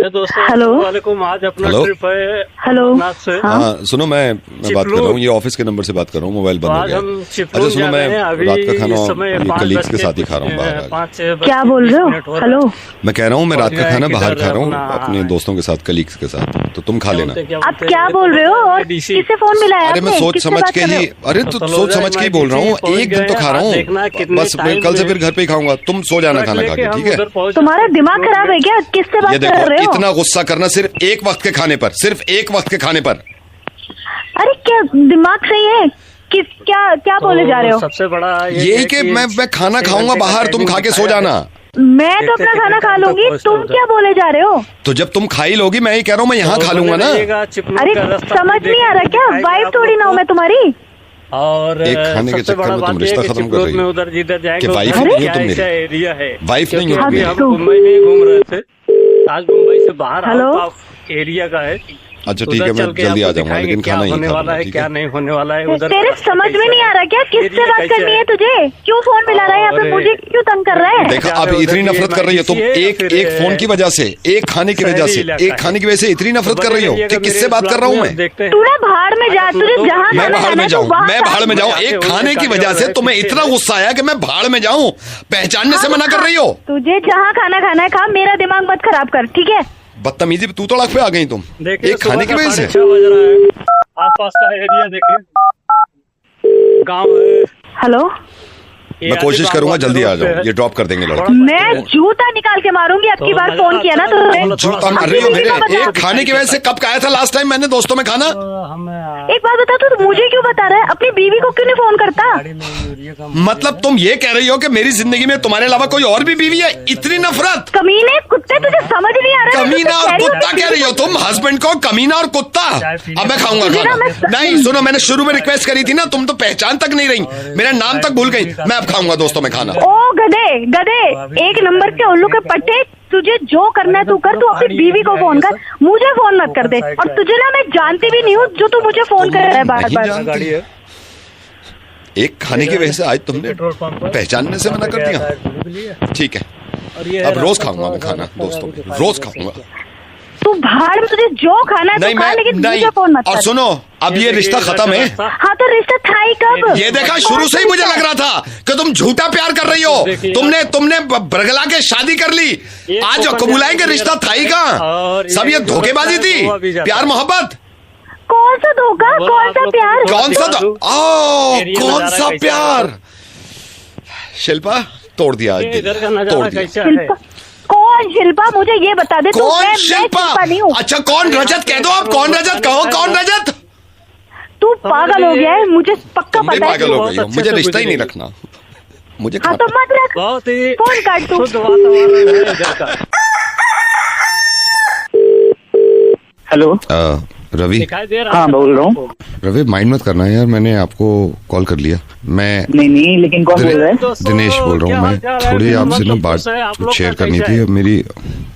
Hello आज अपना hello. Trip है हेलो से। हाँ सुनो, मैं बात कर रहा हूँ, ये ऑफिस के नंबर से बात कर रहा हूँ, मोबाइल बंद हो आज गया। हम अच्छा चिपलून सुनो, जा मैं रहे हैं। अभी रात का खाना इस समय ये 5 कलीग्स के बज साथ ही खा रहा हूँ बाहर आज। 5-6 बज क्या के बोल 20 रहे हो? मिनट हो रहा हेलो है। मैं कह रहा हूँ मैं रात का खाना किधर बाहर खा रहा हूँ अपना- अपने दोस्तों के साथ, कलीग्स के साथ, तो तुम खा लेना। आप क्या बोल रहे हो? और डीसी। किससे फोन मिलाया अरे मैं आपने? सोच किससे समझ बात के कर रहे ही, हो? अरे तो सोच समझ के ही बोल रहा हूँ, एक दिन तो खा रहा हूँ, बस मैं कल से फिर घर पे ही खाऊंगा। तुम सो जाना खाना खा के, ठीक है? तुम्हारा दिमाग खराब है क्या? किससे ये बात कर देखो, रहे हो? इतना गुस्सा करना सिर्फ एक वक्त के खाने पर, सिर्फ एक वक्त के खाने पर। अरे क्या दिमाग सही है? क्या क्या बोले जा रहे हो? सबसे बड़ा यही कि मैं खाना खाऊंगा बाहर, तुम खा के सो जाना। मैं तो अपना खाना खा लूंगी, तुम क्या बोले जा रहे हो? तो जब तुम खाई लोगी, मैं ही कह रहा हूँ मैं यहाँ खा लूंगा ना। अरे समझ नहीं आ रहा क्या? वाइफ थोड़ी ना हूँ मैं तुम्हारी। और एक खाने के सबसे चक्कर बड़ा में तुम बात रिश्ता ये है कि खत्म कर रही चिपलून में हो। उधर जिधर जाएंगे कि वाइफ उधर नहीं हो क्या तुम ऐसा मेरी? एरिया है। वाइफ नहीं हो क्योंकि तुम अभी मेरी? हम मुंबई में ही घूम रहे थे, आज मुंबई से बाहर हेलो? आउट ऑफ एरिया का है। अच्छा ठीक है, मैं जल्दी आ जाऊंगा, लेकिन क्या खाना ही होने खा वाला लूंगा, है ठीक क्या है? नहीं होने वाला है उधर। तेरे समझ में नहीं आ रहा क्या? किससे बात करनी है तुझे? क्यों फोन मिला रहा है यहाँ पे? मुझे क्यों तंग कर रहा है? देखो अब इतनी नफरत कर रही हो तुम, एक फोन की वजह से, एक खाने की वजह से, एक खाने की वजह से इतनी नफरत कर रही हो कि किससे बात कर रहा हूँ मैं? तू ना भाड़ में जा, तुझे जहाँ मैं खाना भाड़ खाना में है, जाऊँ, तू वहाँ मैं खा। भाड़ में जाऊँ, एक खाने की वजह से तुम्हें इतना गुस्सा आया कि मैं भाड़ में जाऊँ? पहचानने से मना कर रही हो? तुझे जहाँ खाना खाना है खा, मेरा दिमाग मत खराब कर, ठीक है? बदतमीजी पे तू तड़क पे आ गई तुम, एक खाने की वजह से। 6 बज रहा है, आसपास का एरिया देखिए, गांव है। हेलो, मैं कोशिश करूंगा जल्दी आ जाऊँ, ये ड्रॉप कर देंगे लड़के। मैं जूता निकाल के मारूंगी अब की बार फोन किया ना तो। जूता मार रही हो मेरे? एक खाने की वजह से कब खाया था लास्ट टाइम मैंने दोस्तों में खाना? एक बात बता, तू मुझे क्यों बता रहा है? अपनी बीवी को क्यों नहीं फोन करता? मतलब तुम ये कह रही हो कि मेरी जिंदगी में तुम्हारे अलावा कोई और भी बीवी है? इतनी नफरत? कमीने कुत्ते, तुझे समझ नहीं आ रहा है? कमीना और मैं तुझसे कुत्ता कह रही हो तुम हस्बैंड को? कमीना और कुत्ता? अब मैं खाऊंगा तुझे ना खाना। नहीं सुनो, मैंने शुरू में रिक्वेस्ट करी थी ना, तुम तो पहचान तक नहीं रही, मेरा नाम तक भूल गई। मैं अब खाऊंगा दोस्तों में खाना। ओ गधे गधे, एक नंबर के उल्लू के पट्टे, तुझे जो करना है तू कर, तू अपनी बीवी को फोन कर, मुझे फोन मत कर दे। और तुझे ना मैं जानती भी नहीं हूँ जो तू मुझे फोन कर रहा है बार नहीं बार। जानती। गाड़ी है, एक खाने की वजह से आज तुमने पहचानने से मना कर दिया। ठीक है, और ये अब रोज खाऊंगा मैं खाना दोस्तों में, रोज खाऊंगा। तू भाड़ में, तुझे जो खाना है नहीं तू खा, मैं लेकिन नहीं। मुझे फोन मत और कर। सुनो, अब ये रिश्ता खत्म है। हाँ तो रिश्ता था ही कब? ये देखा, शुरू से ही मुझे लग रहा था कि तुम झूठा प्यार कर रही हो। तुमने बरगला के शादी कर ली, आज कबूलाएं कि रिश्ता था ही कहाँ? सब ये धोखेबाजी थी, प्यार मोहब्बत। कौन सा धोखा, कौन सा प्यार? कौन सा कौन सा प्यार? शिल्पा तोड़ दिया आज दिल, तोड़ दिया। शिल्पा? कौन शिल्पा? मुझे ये बता दे। कौन शिल्पा? नहीं हूँ। अच्छा कौन रजत कह दो आप, कौन रजत कहो, कौन रजत? तू पागल हो गया है, मुझे पक्का तुम भी पता है। पागल हो गई हो, मुझे रिश्ता ही नहीं रखना, मुझे हाँ तो मत रख, बहुत ही फोन काट तू। शुद्ध वातावरण है इधर का। हेलो, रवि। दिखाई दे रहा हाँ बोल रहा हूँ। रवि माइंड मत करना यार, मैंने आपको कॉल कर लिया। मैं नहीं लेकिन कौन बोल रहा है? दिनेश बोल रहा हूँ। मैं थोड़ी आपसे ना बात शेयर करनी थी। अब मेरी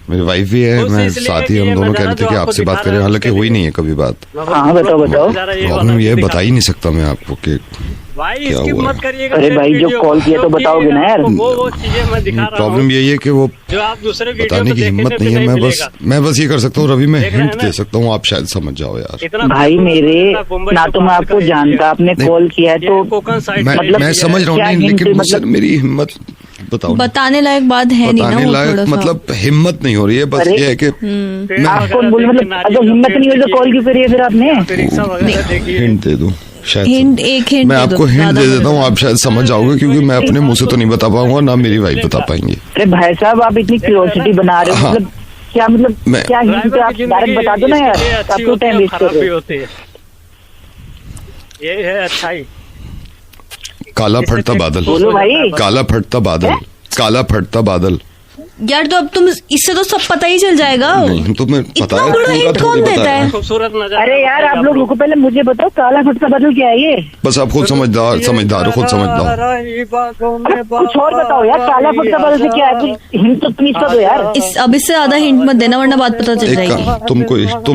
वाइफ भी है, मैं साथ ही हम दोनों कह रहे थे कि आपसे बात करें, हालांकि हुई नहीं है कभी बात। हाँ बताओ। प्रॉब्लम ये बता ही नहीं सकता मैं आपको कि भाई क्या इसकी हुआ? मत करिएगा। अरे भाई, जो कॉल किया तो बताओगे ना यार। वो चीजें मैं दिखा रहा हूँ प्रॉब्लम यही है कि वो जो आप दूसरे वीडियो बताने में की हिम्मत देखेंगे नहीं है। तो मिलेगा। मैं बस ये कर सकता हूँ रवि, मैं देख रहे हिंट हैं दे ना? सकता हूँ, आप शायद समझ जाओ यार। इतना भाई मेरे मुंबई ना से तो मैं बाहर आपको का जानता, आपने नहीं, कॉल किया है ये तो कोकण साइड मैं मतलब मैं समझ रहा हूँ, क्या नहीं, hint लेकिन मुझसे मतलब- मेरी हिम्मत बताओ ना। बताने लायक बात है नहीं ना बताने वो लायक थोड़ा सा। मतलब हिम्मत नहीं हो रही है, बस अरे, ये है कि आप कौन बोले? मतलब अगर हिम्मत नहीं हुई तो कॉल क्यों करी है फिर आपने? रिक्शा वगैरह देखिए। हिंट दे दूं शायद हिंट, एक हिंट मैं दे आपको दो, हिंट ज्यादा दे मत देता हूँ, आप शायद समझ जाओगे, क्योंकि मैं अपने मुंह से तो नहीं बता पाऊंगा, ना मेरी वाइफ बता पाएंगी। अरे भाई साहब, आप इतनी क्यूरियोसिटी बना रहे हो, हाँ। मतलब क्या, मतलब मैं- क्या हिंट है? आप डायरेक्ट बता दो ना यार, आप क्यों टाइम वेस्ट कर रहे हो? होती है, ये है अच्छाई। काला फटता बादल, बोलो भाई। काला फटता बादल, काला फटता बादल। यार तो अब तुम इससे तो सब पता ही चल जाएगा। नहीं तुम्हें पता इतना है, बड़ा पूरा हिंट थोड़ी कौन पता देता है? खूबसूरत नजारा। अरे यार, आप लोग रुको, पहले मुझे बताओ काला फटका बदल क्या है ये? बस आप खुद समझदार हो, खुद समझदार। अरे कुछ और बताओ यार, काला फटका बदल से क्या है? कुछ हिंट तो प्लीज कर दो यार। अब इससे ज्यादा हिंट मत देना वरना बात पता चल एक जाएगी। तुम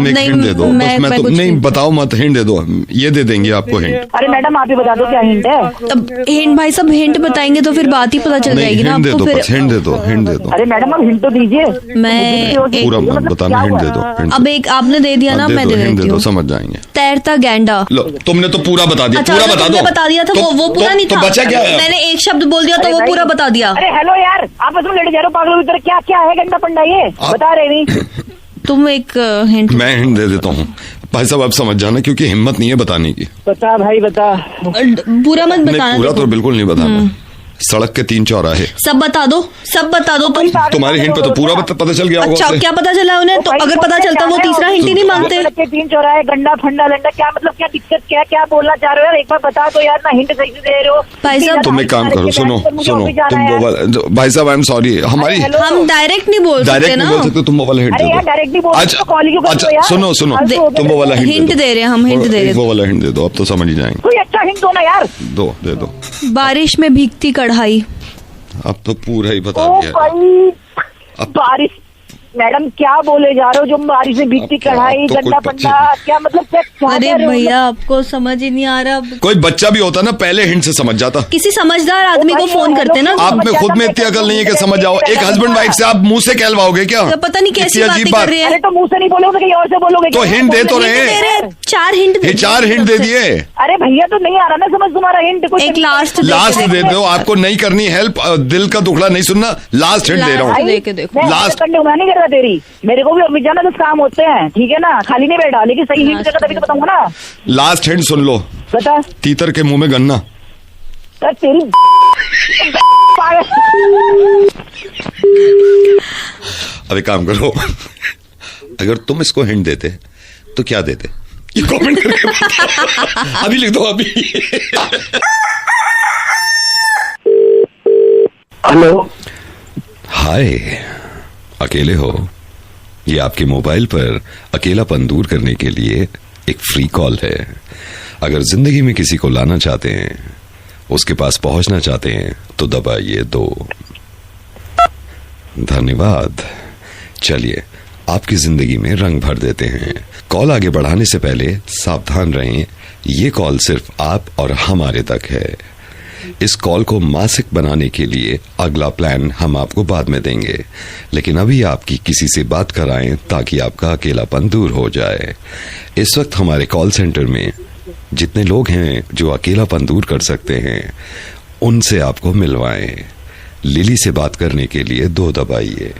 एक नहीं, हिंट दे दो, बस मैं मैं तो कुछ नहीं, नहीं- बताओ मत, हिंट दे दो, ये दे देंगे आपको हिंट। अरे मैडम, आप ही बता दो क्या हिंट है? अब हिंट भाई सब हिंट बताएंगे तो फिर बात ही पता चल नहीं जाएगी ना हिंट दे आपको दो, फिर। बस हिंट दे दो, हिंट दे दो। अरे मैडम अब हिंट तो दीजिए। मैं पूरा मत बताना, हिंट दे दो। अब एक आपने दे दिया ना, मैं दे हिंट दे देती दो, हूँ। समझ जाएंगे। तैरता गैंडा। लो, तुमने तो पूरा बता दिया। अच्छा, पूरा बता दो। बता दिया था, वो पूरा नहीं तो था। बचा क्या है? मैंने एक शब्द बोल दिया तो अरे वो भाई, पूरा बता दिया। अरे हेलो यार, आपस में लड़ जा रहे हो पागलों की तरह। क्या क्या है गंदा पंडा ये बता रहे नहीं। तुम एक हिंट। मैं हिंट दे देता हूँ भाई साहब, आप समझ जाना, क्योंकि हिम्मत नहीं है बताने की। बता भाई बता। पूरा मत नहीं, बताना। पूरा तो देखो। बिल्कुल नहीं बताना। सड़क के 3 चौराहे। सब बता दो, सब बता दो तुम। तुम्हारी हिंट पे तो पूरा पता चल गया होगा अच्छा, उससे। क्या पता चला उन्हें? तो अगर पता चलता वो तीसरा हिंट ही नहीं मांगते। 3 चौराहे, गंडा फंडा लंडा, क्या मतलब, क्या दिक्कत, क्या क्या बोलना चाह रहे हो यार? एक बार बता दो यार, ना हिंट सही से दे रहे हो। भाई साहब, तुम एक काम करो, सुनो सुनो, तुम वो वाला, भाई साहब आई एम सॉरी, हमारी हम डायरेक्ट नहीं बोल सकते डायरेक्ट ना। नहीं बोल सकते, तुम वो वाला हिंट अरे दे यार दो। डायरेक्ट नहीं बोल अच्छा सकते, कॉल क्यों कर अच्छा, रहे हो यार? सुनो सुनो, तुम वो वाला हिंट दे रहे हैं हम, हिंट दे रहे हैं। वो वाला हिंट दे दो, अब तो समझ ही जाएंगे। कोई अच्छा हिंट दो ना यार। दे दो। बारिश में भीगती कढ़ाई। अब तो पूरा ही बता ओ दिया। भाई, बारिश, मैडम क्या बोले जा रहे हो? जो बारिश में भीगती अब क्या, कढ़ाई, अब तो गंदा कोई पंडा, क्या मतलब, क्या क्या अरे कह रहे हो? भैया, आपको समझ ही नहीं आ रहा। कोई बच्चा भी होता ना, पहले हिंट से समझ जाता। किसी समझदार आदमी को भाई, फोन करते ना। आप में खुद में इतनी अकल नहीं है कि समझ जाओ। एक हस्बैंड वाइफ से आप मुंह से कहलवाओगे क्या? तो पता नहीं कैसी इतनी बातें अजीब कर रही अरे है। तो मुंह से नहीं बोलोगे, कहीं और से बोलोगे तो क्या? हिंट दे तो रहे दे हैं। रहे, 4 हिंट ये 4 हिंट दे दिए। अरे भैया तो नहीं आ रहा ना समझ तुम्हारा हिंट। कुछ एक लास्ट लास्ट दे दो, आपको नहीं करनी हेल्प, दिल का दुखड़ा नहीं सुनना। लास्ट हिंट दे रहा हूँ। दे के देखो। मैं लास्ट- करने को मैं नहीं कर रहा तेरी। मेरे को भी ऑफिस जाना, तो काम होते हैं, ठीक है ना? खाली नहीं बैठा, लेकिन सही हिंट देगा तभी तो बताऊंगा ना। लास्ट हिंट सुन लो। बता। तीतर के मुंह में गन्ना। अरे तेरी पागल। अब एक काम करो, अगर तुम इसको हिंट देते तो क्या देते? ये कमेंट करके बताओ। अभी लिख दो अभी। हेलो, हाय, अकेले हो? ये आपके मोबाइल पर अकेलापन दूर करने के लिए एक फ्री कॉल है। अगर जिंदगी में किसी को लाना चाहते हैं, उसके पास पहुंचना चाहते हैं, तो दबाइए 2। धन्यवाद। चलिए, आपकी जिंदगी में रंग भर देते हैं। कॉल आगे बढ़ाने से पहले सावधान रहें, ये कॉल सिर्फ आप और हमारे तक है। इस कॉल को मासिक बनाने के लिए अगला प्लान हम आपको बाद में देंगे, लेकिन अभी आपकी किसी से बात कराएं ताकि आपका अकेलापन दूर हो जाए। इस वक्त हमारे कॉल सेंटर में जितने लोग हैं जो अकेलापन दूर कर सकते हैं, उनसे आपको मिलवाएं। लिली से बात करने के लिए 2 दबाइए,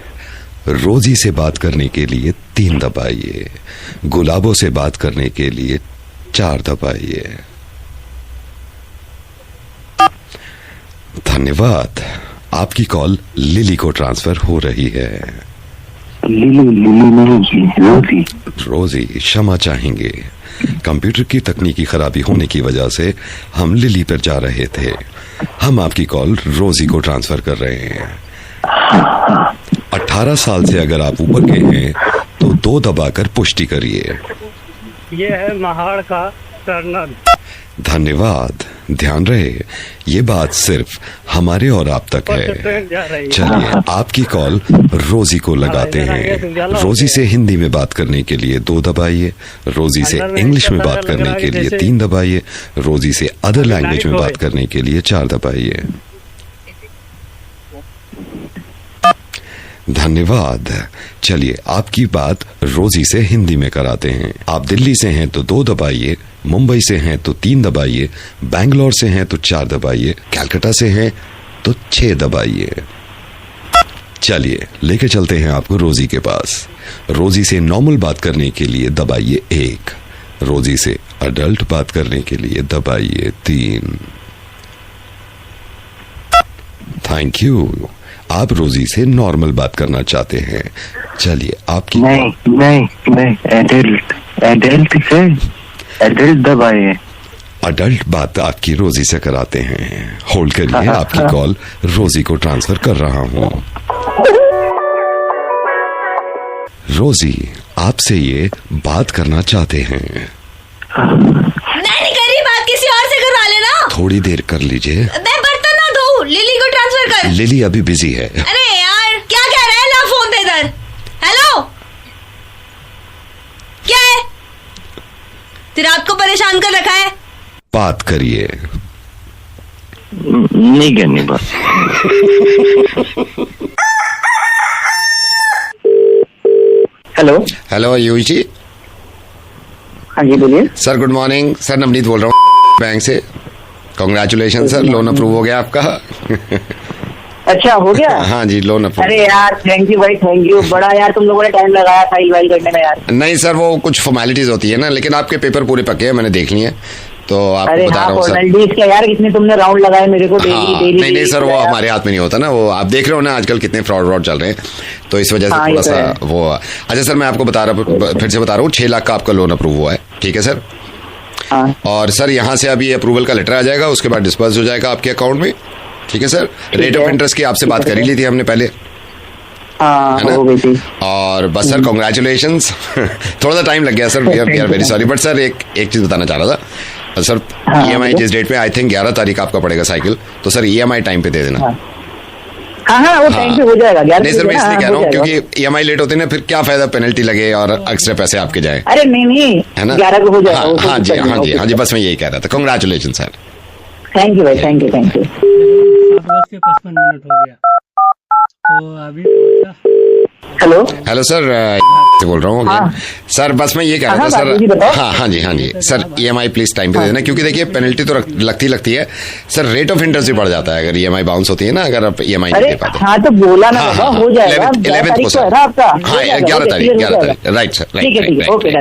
रोजी से बात करने के लिए 3 दबाइए, गुलाबों से बात करने के लिए 4 दबाइए। धन्यवाद। आपकी कॉल लिली को ट्रांसफर हो रही है। लिली रोजी क्षमा चाहेंगे, कंप्यूटर की तकनीकी खराबी होने की वजह से हम लिली पर जा रहे थे। हम आपकी कॉल रोजी को ट्रांसफर कर रहे हैं। 18 साल से अगर आप ऊपर के हैं तो 2 दबाकर पुष्टि करिए। ये है महाड़ का टर्नल। धन्यवाद। ध्यान रहे, ये बात सिर्फ हमारे और आप तक ट्रेन जा है। रही है। चलिए, आपकी कॉल रोजी को लगाते हैं। रोजी से हिंदी में बात करने के लिए 2 दबाइए, रोजी से इंग्लिश में बात करने के लिए 3 दबाइए, रोजी से अदर लैंग्वेज में बात करने के लिए 4 दबाइए। धन्यवाद। चलिए, आपकी बात रोजी से हिंदी में कराते हैं। आप दिल्ली से हैं तो 2 दबाइए, मुंबई से हैं तो 3 दबाइए, बैंगलोर से हैं तो 4 दबाइए, कलकत्ता से हैं तो 6 दबाइए। चलिए, लेके चलते हैं आपको रोजी के पास। रोजी से नॉर्मल बात करने के लिए दबाइए 1, रोजी से अडल्ट बात करने के लिए दबाइए 3। Thank you. आप रोजी से नॉर्मल बात करना चाहते हैं। चलिए, आपकी नहीं, एडल्ट से एडल्ट दबाइए। अडल्ट बात आपकी रोजी से कराते हैं। होल्ड करिए, आपकी कॉल रोजी को ट्रांसफर कर रहा हूं। रोजी आपसे ये बात करना चाहते हैं। नहीं करी बात, किसी और से करवा लेना। थोड़ी देर कर लीजिए। मैं बर्तन ना धोऊं, लिली को ट्रांसफर कर। लिली अभी बिजी है। अरे यार, क्या कह रहा है? ला फोन दे इधर। हेलो, क्या है? तेरी रात को परेशान कर रखा है। बात करिए। नहीं करनी बात। हेलो हेलो आयुष जी। हाँ जी बोलिए। Sir good morning. Sir Navneet बोल रहा हूँ बैंक से। कॉन्ग्रेचुलेशन सर, लोन अप्रूव हो गया आपका। अच्छा हो गया। हाँ जी, लोन अप्रूव। अरे यार थैंक यू भाई, थैंक यू। बड़ा यार तुम लोगों ने टाइम लगाया फाइल वाइल करने में यार। नहीं सर, वो कुछ फॉर्मेलिटीज होती है ना, लेकिन आपके पेपर पूरे पक्के हैं, मैंने देख लिए, तो आपको अरे बता हाँ रहा हूँ सर। फॉर्मेलिटीज क्या यार, कितने तुमने राउंड लगाए मेरे को डेली हाँ, डेली। नहीं सर, वो हमारे हाथ में नहीं होता ना, वो आप देख रहे हो ना आजकल कितने फ्रॉड चल रहे हैं, तो इस वजह से हाँ, थोड़ा ये तो सा है। वो। अच्छा सर, मैं आपको फिर से बता रहा हूँ, 6 लाख का आपका लोन अप्रूव हुआ है, ठीक है सर। हाँ। और सर यहाँ से अभी अप्रूवल का लेटर आ जाएगा, उसके बाद डिस्पर्स हो जाएगा आपके अकाउंट में, ठीक है सर। रेट ऑफ इंटरेस्ट की आपसे बात कर ही ली थी हमने पहले, हाँ है ना? हो गई थी। और बस सर कॉन्ग्रेचुलेशंस। थोड़ा सा टाइम लग गया sir, we are very sorry, but sir एक चीज बताना चाह रहा था सर। हाँ, EMI जिस डेट पे, आई थिंक 11 तारीख आपका पड़ेगा साइकिल, तो सर EMI टाइम पे दे देना। हाँ वो टाइम पे हो जाएगा। नहीं सर, मैं इसलिए कह रहा हूँ क्योंकि EMI लेट होते ना, फिर क्या फायदा, पेनल्टी लगे और एक्स्ट्रा पैसे आपके जाए। अरे नहीं है ना? 11 को हो जाएगा। वो हाँ जी, कुछ हाँ जी, करना हाँ जी, बस मैं यही कह रहा था। Congratulation sir. थैंक यू भाई, थैंक यू थैंक यू। 7:55 हो गया तो अभी हेलो हेलो सर, से बोल रहा हूँ हाँ। सर। बस मैं ये कह रहा था हाँ, सर। बाबूजी बताओ। हाँ जी सर, EMI प्लीज टाइम पे दे देना, क्योंकि देखिए पेनल्टी तो लगती है सर, रेट ऑफ इंटरेस्ट भी बढ़ जाता है अगर EMI बाउंस होती है ना, अगर आप EMI नहीं अरे दे पाते। हाँ तो बोला ना बाबा, हो जाएगा। 11th को तारीख को सर। है ना आपका? हाँ 11 तारीख, राइट सर, ठीक है ठीक है, ओके डन।